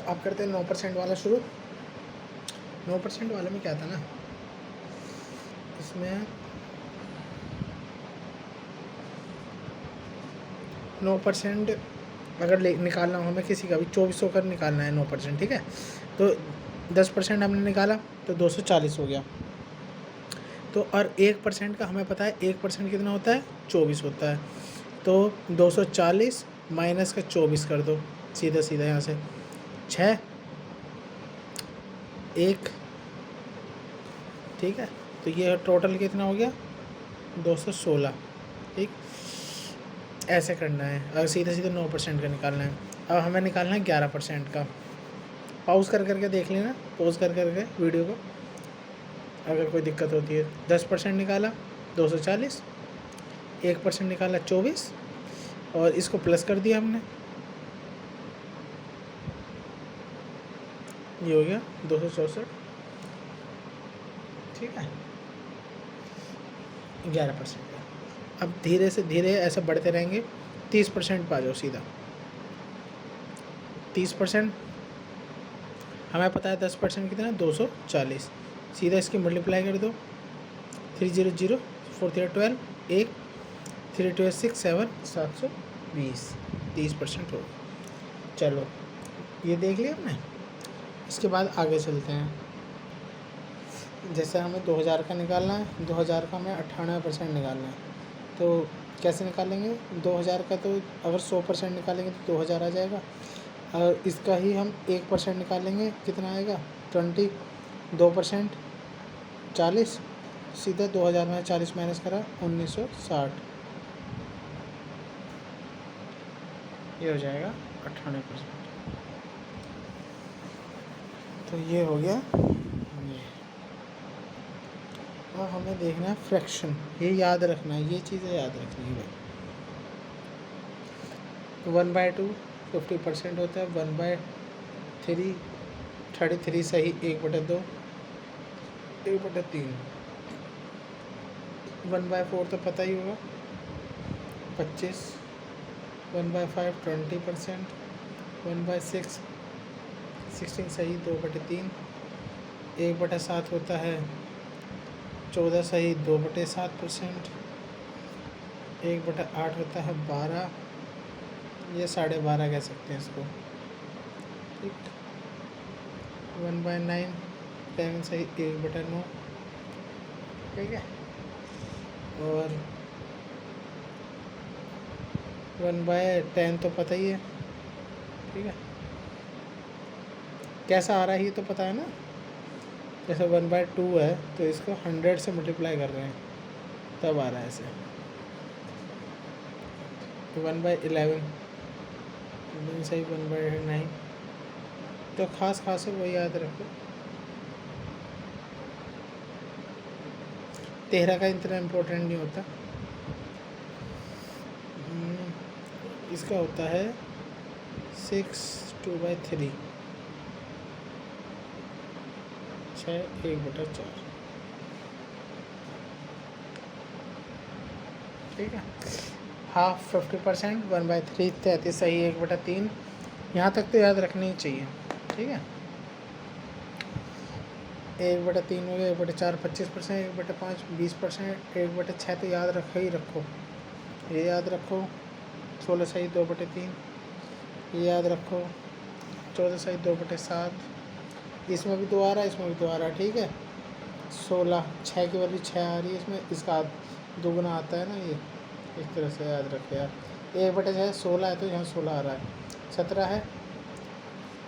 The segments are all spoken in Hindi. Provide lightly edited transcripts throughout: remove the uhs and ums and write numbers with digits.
आप करते हैं 9% वाला शुरू। 9% वाले में क्या था ना, इसमें 9% अगर निकालना हो हमें किसी का भी 2400 का निकालना है 9%, ठीक है। तो 10% हमने निकाला तो 240 हो गया। तो और 1% का हमें पता है 1% कितना होता है, 24 होता है। तो 240 माइनस का 24 कर दो, सीधा सीधा यहाँ से 6 1, ठीक है। तो ये टोटल कितना हो गया, 216, ठीक। ऐसे करना है, और सीधे सीधे 9% का निकालना है। अब हमें निकालना है 11% का। पॉज कर करके देख लेना, पॉज कर करके वीडियो को, अगर कोई दिक्कत होती है। 10% निकाला 240, 1% निकाला 24, और इसको प्लस कर दिया हमने, ये हो गया 264, ठीक है, 11% का। अब धीरे से धीरे ऐसे बढ़ते रहेंगे, 30% पा जाओ सीधा। 30% हमें पता है 10% कितना है, 240। सीधा इसकी मल्टीप्लाई कर दो, 3 0 0 4 3 12, 1 3 2 6 7 720, 30% हो। चलो ये देख लिया हमने। इसके बाद आगे चलते हैं। जैसे हमें 2000 का निकालना है, 2000 का हमें 98% निकालना है। तो कैसे निकालेंगे 2000 का, तो अगर 100% निकालेंगे तो 2000 आ जाएगा। और इसका ही हम 1% निकालेंगे, कितना आएगा 20, 2% 40, सीधा 2000 में 40 माइनस करा 1960, ये हो जाएगा 98%। तो ये हो गया ये। अब हमें देखना है फ्रैक्शन, ये याद रखना है, ये चीज़ें याद रखनी है भाई। 1/2 50% होता है, 1/3 33 सही, 1/2 1/3, 1/4 तो पता ही होगा 25, 1/5 20%, 1/6 16 सही, 2/3, 1/7 होता है 14 सही, 2/7%, 1/8 होता है 12, ये 12.5 कह सकते हैं इसको, ठीक। 1/9 11 सही, 1/9, ठीक है। और 1/10 तो पता ही है, ठीक है। कैसा आ रहा है ये तो पता है ना, जैसे 1/2 है तो इसको 100 से मल्टीप्लाई कर रहे हैं तब आ रहा है ऐसे। 1/11 सही, 1/9, तो खास है वो याद रखो। 13 का इतना इम्पोर्टेंट नहीं होता, इसका होता है 6 2/3, 6 1/4, ठीक है। हाफ 50%, 1/3 33 सही, 1/3, यहाँ तक तो याद रखनी ही चाहिए, ठीक है। 1/3 हो गया, 1/4 25%, 1/5 20%, 1/6 तो याद रखो ही रखो, ये याद रखो। 16 सही, 2/3, ये याद रखो। 14 सही, 2/7, इसमें भी 2 आ रहा है, इसमें भी 2 आ रहा है, ठीक है। 16 6 की वैल्यू 6 आ रही है इसमें, इसका दुगुना आता है ना, ये इस तरह से याद रखे यार। 1/6 16 है तो यहाँ 16 आ रहा है, 17 है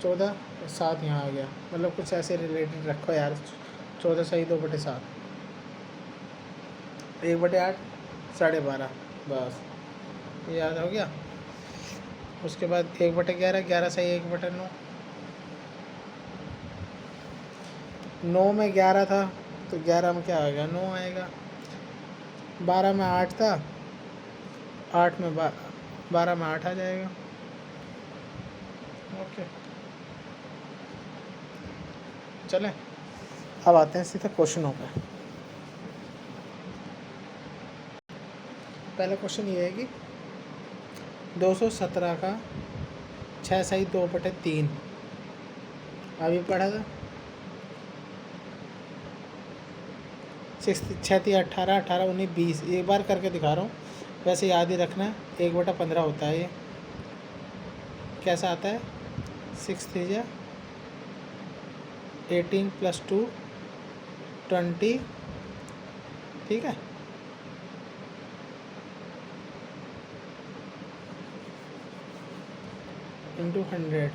14, 7 यहाँ आ गया, मतलब कुछ ऐसे रिलेटेड रखो यार। 14 सही, 2/7, 1/8 12.5, बस ये याद हो गया। उसके बाद 1/11 11 सही, 1/9, 9 में 11 था तो 11 में क्या आएगा 9 आएगा। 12 में 8 था, 8 में 12 में 8 आ जाएगा, ओके। चले अब आते हैं सीधे क्वेश्चनों पे। पहला क्वेश्चन ये है कि 217 का 6 सही 2/3 अभी पढ़ा था 6 6 18 18 19 20, एक बार करके दिखा रहा हूँ, वैसे याद ही रखना। 1/15 होता है ये। कैसा आता है? 6 3 18 + 2 20, ठीक है। × 100,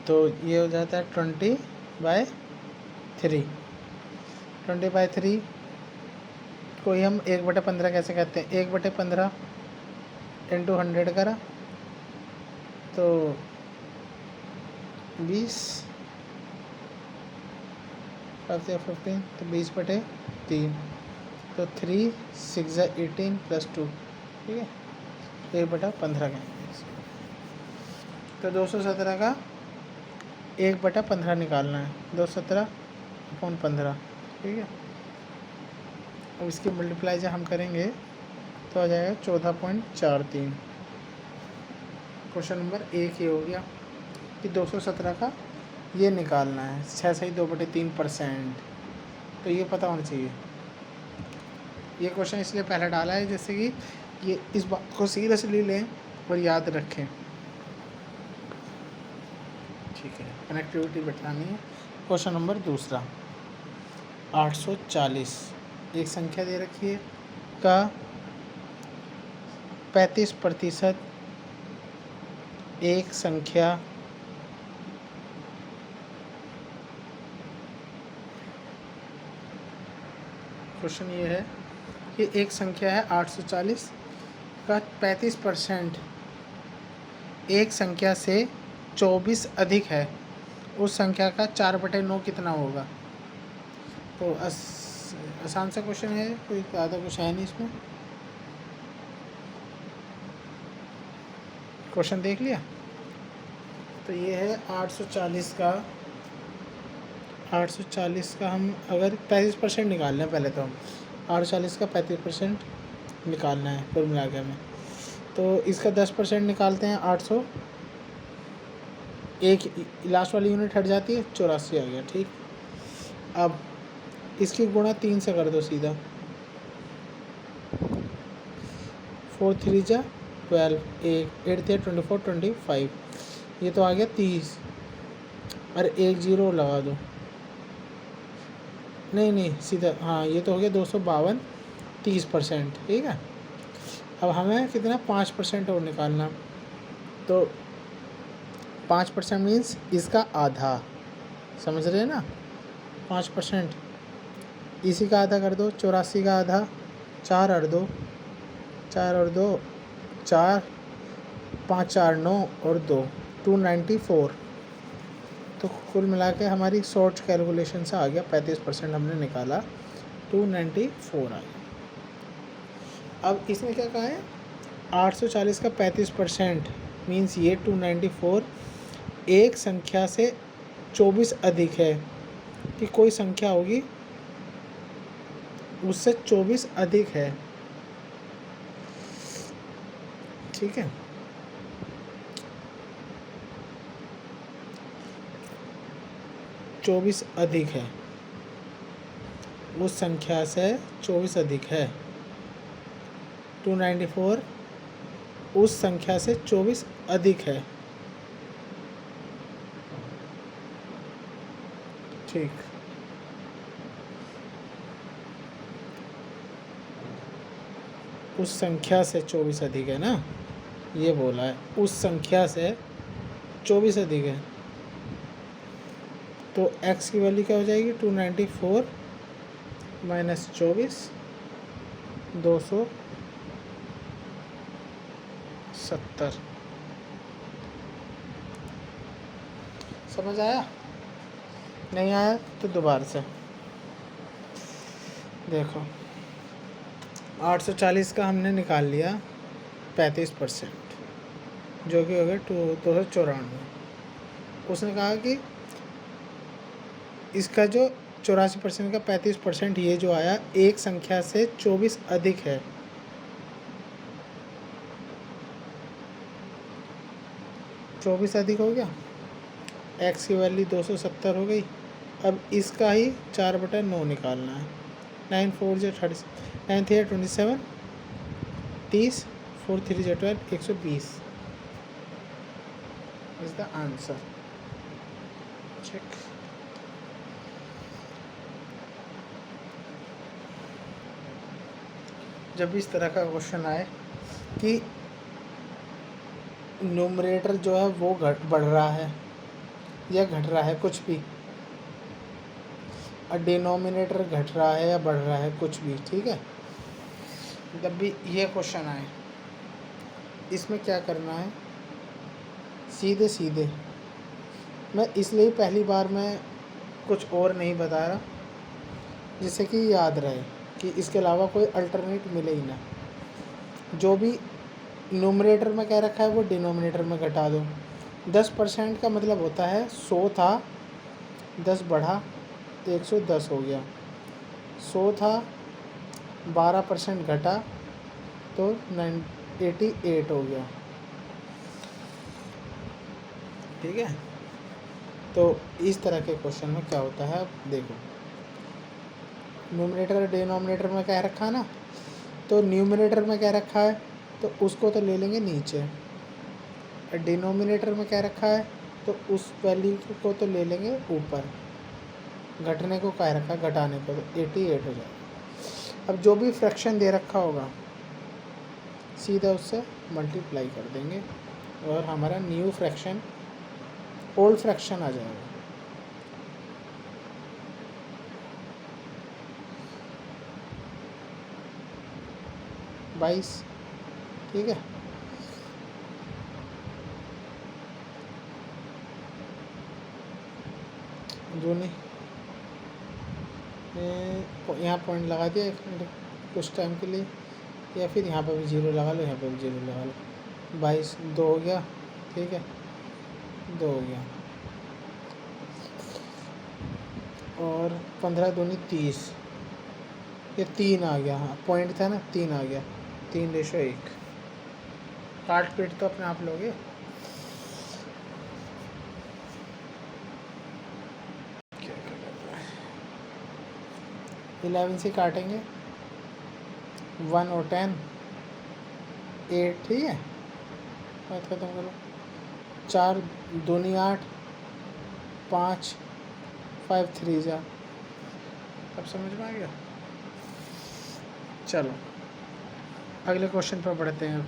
तो ये हो जाता है 20/3। 20/3 को ही हम 1/15 कैसे कहते हैं? 1/15 × 100 करा तो 20, 5 से 15, तो 20/3, तो 3 6 18 + 2, ठीक है, 1/15 का। तो 217 का 1/15 निकालना है, 217/15, ठीक है। अब इसकी मल्टीप्लाई जब हम करेंगे तो आ जाएगा 14.43। क्वेश्चन नंबर 1 ये हो गया कि 217 का ये निकालना है, 6 सही 2/3%, तो ये पता होना चाहिए। ये क्वेश्चन इसलिए पहले डाला है जैसे कि ये इस बात को सीरियसली लें और याद रखें, ठीक है। कनेक्टिविटी बैठानी है। क्वेश्चन नंबर 2, 840, एक संख्या दे रखी है का 35% एक संख्या क्वेश्चन ये है कि एक संख्या है 840 का 35% एक संख्या से 24 अधिक है, उस संख्या का 4/9 कितना होगा? तो आसान सा क्वेश्चन है, कोई ज़्यादा कुछ है नहीं इसमें। क्वेश्चन देख लिया? तो ये है 840 का हम अगर 35% निकालना है, पहले तो हम 840 का 35% निकालना है कुल मिला के हमें, तो इसका 10% निकालते हैं 800, एक लास्ट वाली यूनिट हट जाती है, 84 आ गया, ठीक। अब इसकी गुणा 3 से कर दो सीधा, 4 3 × 12, 8 × 24 25, ये तो आ गया 30, और 1 0 लगा दो, नहीं सीधा, हाँ ये तो हो गया 252, 30%, ठीक है। अब हमें कितना 5% और निकालना, तो 5% मीन्स इसका आधा, समझ रहे हैं ना? 5% इसी का आधा कर दो, 84 का आधा, 4 और 2 4, 5 4 9 और 2 294, तो कुल मिला के हमारी शॉर्ट कैलकुलेशन से आ गया 35% हमने निकाला, 294 आ गया। अब इसने क्या कहा है? 840 का 35% मीन्स ये 294 एक संख्या से 24 अधिक है, कि कोई संख्या होगी उससे 24 अधिक है, ठीक है। चौबीस अधिक है, उस संख्या से 24 अधिक है, 294 उस संख्या से 24 अधिक है, ठीक। उस संख्या से 24 अधिक है ना, ये बोला है, उस संख्या से 24 अधिक है, तो x की वैल्यू क्या हो जाएगी? 294 - 24 270। समझ आया? नहीं आया तो दोबारा से देखो। 840 का हमने निकाल लिया 35%, जो कि हो गया 294। उसने कहा कि इसका जो 84% का 35% ये जो आया एक संख्या से 24 अधिक है, 24 अधिक हो गया, x की वैल्यू 270 हो गई। अब इसका ही 4/9 निकालना है। 9 4 जो 30, 9 3 27, 30, 4 3 जो 12, 120 इज द आंसर। चेक। जब इस तरह का क्वेश्चन आए कि न्यूमरेटर जो है वो बढ़ रहा है या घट रहा है कुछ भी, और डिनोमिनेटर घट रहा है या बढ़ रहा है कुछ भी, ठीक है, जब भी ये क्वेश्चन आए इसमें क्या करना है, सीधे सीधे मैं इसलिए पहली बार मैं कुछ और नहीं बता रहा, जिससे कि याद रहे कि इसके अलावा कोई अल्टरनेट मिले ही ना। जो भी न्यूमरेटर में कह रखा है वो डिनोमिनेटर में घटा दो। 10% का मतलब होता है 100 था, 10 बढ़ा 110 हो गया। 100 था, 12% घटा तो 88 हो गया, ठीक है। तो इस तरह के क्वेश्चन में क्या होता है, अब देखो न्यूमरेटर डिनोमिनेटर में क्या रखा है ना, तो न्यूमरेटर में क्या रखा है तो उसको तो ले लेंगे नीचे, डिनोमिनेटर में क्या रखा है तो उस वैल्यू को तो ले लेंगे ऊपर, घटने को क्या रखा है घटाने को, तो 88 हो जाएगा। अब जो भी फ्रैक्शन दे रखा होगा सीधा उससे मल्टीप्लाई कर देंगे और हमारा न्यू फ्रैक्शन ओल्ड फ्रैक्शन आ जाएगा। बाईस, ठीक है। जो नहीं यहाँ पॉइंट लगा दिया कुछ टाइम के लिए, या फिर यहाँ पर भी 0 लगा लो, यहाँ पर भी 0 लगा लो। 22 2 हो गया, ठीक है, 2 हो गया, और 15 दूनी 30, ये 3 आ गया, हाँ पॉइंट था ना 3 आ गया, 3:1। काट पीट तो अपने आप लोगे। क्या 11 से काटेंगे, 1 और 10 8, ठीक है, बात खत्म करो। 4 दूनी 8, 5 5 3 जा, अब समझ में आ गया। चलो अगले क्वेश्चन पर बढ़ते हैं।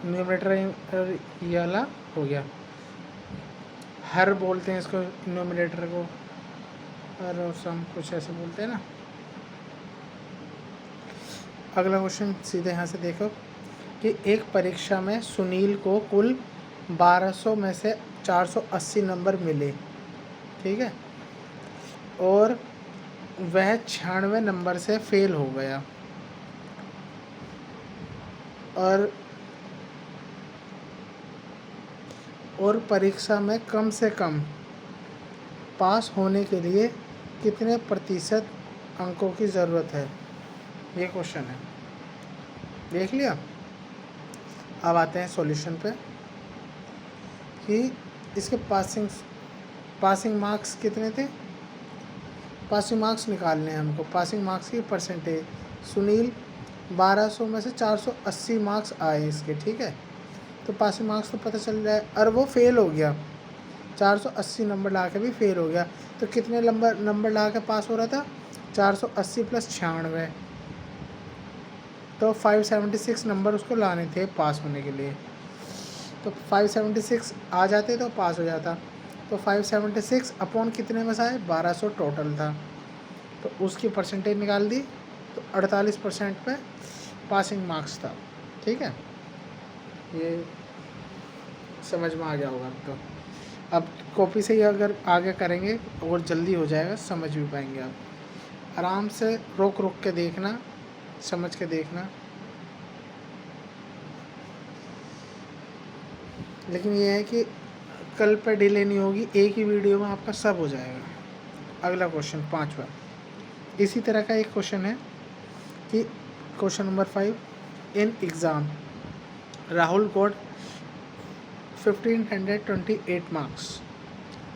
न्यूमरेटर ये वाला हो गया, हर बोलते हैं इसको न्यूमरेटर को, हर और सम कुछ ऐसे बोलते हैं ना। अगला क्वेश्चन सीधे यहाँ से देखो कि एक परीक्षा में सुनील को कुल 1200 में से 480 नंबर मिले, ठीक है, और वह 96 नंबर से फेल हो गया, और परीक्षा में कम से कम पास होने के लिए कितने प्रतिशत अंकों की ज़रूरत है, ये क्वेश्चन है। देख लिया। अब आते हैं सॉल्यूशन पे कि इसके पासिंग मार्क्स कितने थे, पासिंग मार्क्स निकालने हैं हमको, पासिंग मार्क्स की परसेंटेज। सुनील 1200 में से 480 मार्क्स आए इसके, ठीक है, तो पासिंग मार्क्स तो पता चल रहा है, और वो फेल हो गया, 480 नंबर ला के भी फेल हो गया, तो कितने नंबर ला के पास हो रहा था, 480 + 96, तो 576 नंबर उसको लाने थे पास होने के लिए। तो 576 आ जाते तो पास हो जाता, तो 576 अपॉन कितने में से आए, 1200 टोटल था, तो उसकी परसेंटेज निकाल दी, तो 48% पे पासिंग मार्क्स था, ठीक है। ये समझ में आ गया होगा तो अब कॉपी से ही अगर आगे करेंगे और जल्दी हो जाएगा, समझ भी पाएंगे आप। आराम से रोक रोक के देखना, समझ के देखना, लेकिन ये है कि कल पे डिले नहीं होगी, एक ही वीडियो में आपका सब हो जाएगा। अगला क्वेश्चन 5वां, इसी तरह का एक क्वेश्चन है कि question number 5, in exam Rahul got 1528 marks.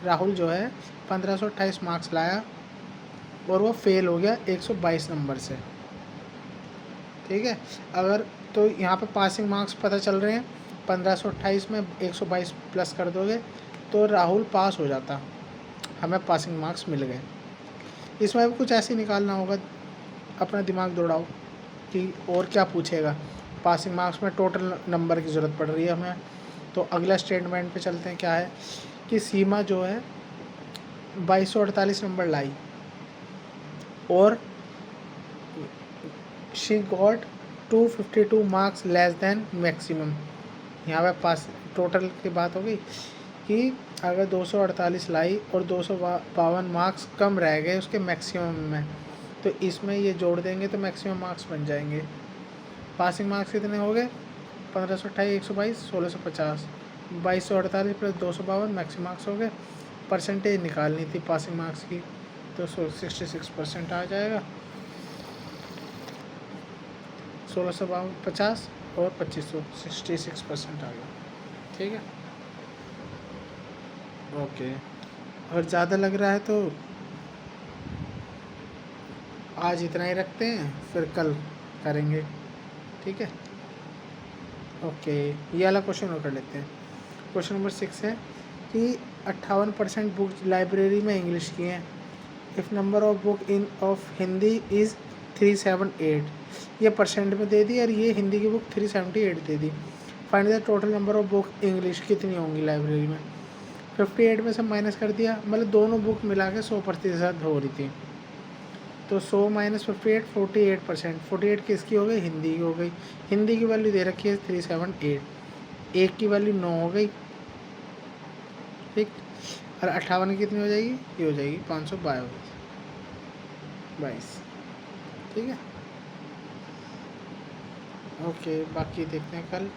Rahul जो है 1528 मार्क्स लाया और वो फेल हो गया 122 नंबर से। ठीक है, अगर तो यहाँ पे पासिंग मार्क्स पता चल रहे हैं, 1528 में 122 प्लस कर दोगे तो राहुल पास हो जाता, हमें पासिंग मार्क्स मिल गए। इसमें भी कुछ ऐसे ही निकालना होगा, अपना दिमाग दौड़ाओ कि और क्या पूछेगा। पासिंग मार्क्स में टोटल नंबर की ज़रूरत पड़ रही है हमें। तो अगला स्टेटमेंट पे चलते हैं, क्या है कि सीमा जो है 2248 नंबर लाई और she got 252 marks less than maximum. यहाँ पे पास टोटल की बात हो गई कि अगर 248 लाई और 252 मार्क्स कम रह गए उसके मैक्सिमम में, तो इसमें ये जोड़ देंगे तो मैक्सिमम मार्क्स बन जाएंगे। पासिंग मार्क्स कितने हो गए, 1528, 122, 1650, 2248 प्लस 252 मैक्सिमम मार्क्स हो गए। परसेंटेज निकालनी थी पासिंग मार्क्स की, तो 66% आ जाएगा। 1650 और 2500, 66% आ गया। ठीक है, ओके। अगर ज़्यादा लग रहा है तो आज इतना ही रखते हैं, फिर कल करेंगे। ठीक है, ओके। ये वाला क्वेश्चन और कर लेते हैं। क्वेश्चन नंबर 6 है कि 58% बुक लाइब्रेरी में इंग्लिश की हैं। If number of book in of Hindi is 378, ये परसेंट में दे दी और ये हिंदी की book 378 they the. Find the total number of book English कितनी होंगी लाइब्रेरी में। 58 में से माइनस कर दिया, मतलब दोनों बुक मिला के 100% हो रही थी, तो 100 माइनस 58, 48%। 48 किसकी हो गई, हिंदी की हो गई। हिंदी की वैल्यू दे रखी है 378, एक की वैल्यू 9 हो गई। ठीक, और 58 की कितनी हो जाएगी, ये हो जाएगी 522। ठीक है, ओके। बाकी देखते हैं कल।